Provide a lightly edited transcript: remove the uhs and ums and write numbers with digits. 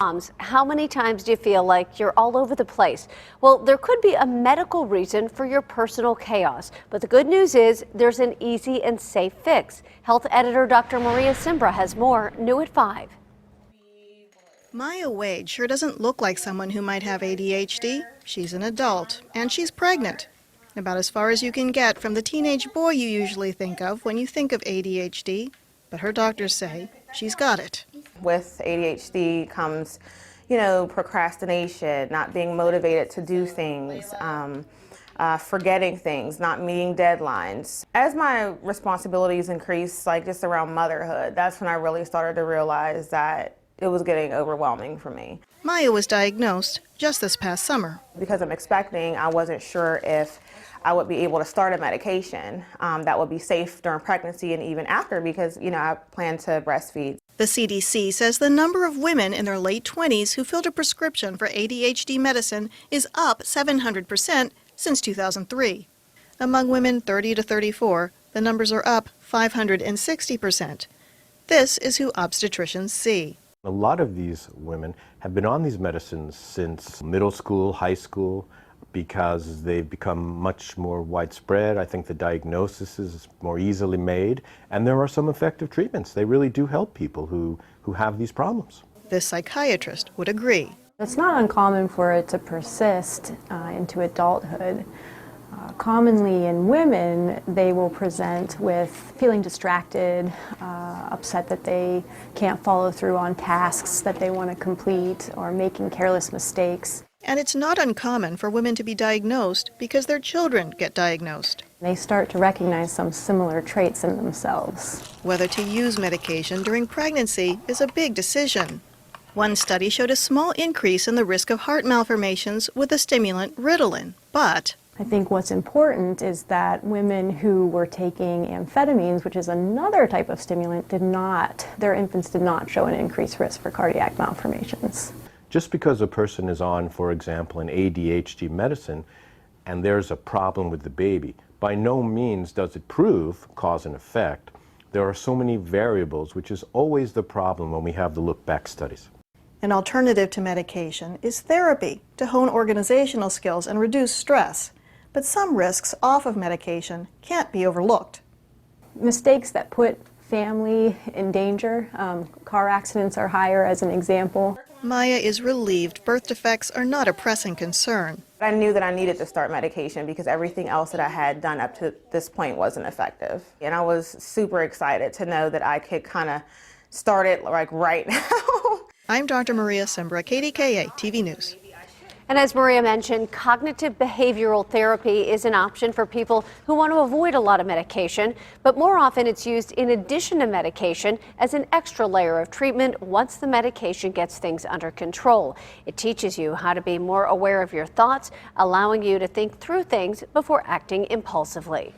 Moms, how many times do you feel like you're all over the place? Well, there could be a medical reason for your personal chaos, but the good news is there's an easy and safe fix. Health editor Dr. Maria Simbra has more, new at 5. Maya Wade sure doesn't look like someone who might have ADHD. She's an adult, and she's pregnant. About as far as you can get from the teenage boy you usually think of when you think of ADHD. But her doctors say she's got it. With ADHD comes, procrastination, not being motivated to do things, forgetting things, not meeting deadlines. As my responsibilities increased, like just around motherhood, that's when I really started to realize that it was getting overwhelming for me. Maya was diagnosed just this past summer. Because I'm expecting, I wasn't sure if I would be able to start a medication that would be safe during pregnancy and even after, because, I plan to breastfeed. The CDC says the number of women in their late 20s who filled a prescription for ADHD medicine is up 700% since 2003. Among women 30 to 34, the numbers are up 560%. This is who obstetricians see. A lot of these women have been on these medicines since middle school, high school, because they've become much more widespread. I think the diagnosis is more easily made, and there are some effective treatments. They really do help people who have these problems. This psychiatrist would agree. It's not uncommon for it to persist into adulthood. Commonly in women, they will present with feeling distracted, upset that they can't follow through on tasks that they want to complete, or making careless mistakes. And it's not uncommon for women to be diagnosed because their children get diagnosed. They start to recognize some similar traits in themselves. Whether to use medication during pregnancy is a big decision. One study showed a small increase in the risk of heart malformations with the stimulant Ritalin, but I think what's important is that women who were taking amphetamines, which is another type of stimulant, their infants did not show an increased risk for cardiac malformations. Just because a person is on, for example, an ADHD medicine, and there's a problem with the baby, by no means does it prove cause and effect. There are so many variables, which is always the problem when we have the look-back studies. an alternative to medication is therapy to hone organizational skills and reduce stress. But some risks off of medication can't be overlooked. Mistakes that put family in danger, car accidents are higher as an example. Maya is relieved birth defects are not a pressing concern. I knew that I needed to start medication because everything else that I had done up to this point wasn't effective. And I was super excited to know that I could kind of start it like right now. I'm Dr. Maria Simbra, KDKA-TV News. And as Maria mentioned, cognitive behavioral therapy is an option for people who want to avoid a lot of medication, but more often it's used in addition to medication as an extra layer of treatment once the medication gets things under control. It teaches you how to be more aware of your thoughts, allowing you to think through things before acting impulsively.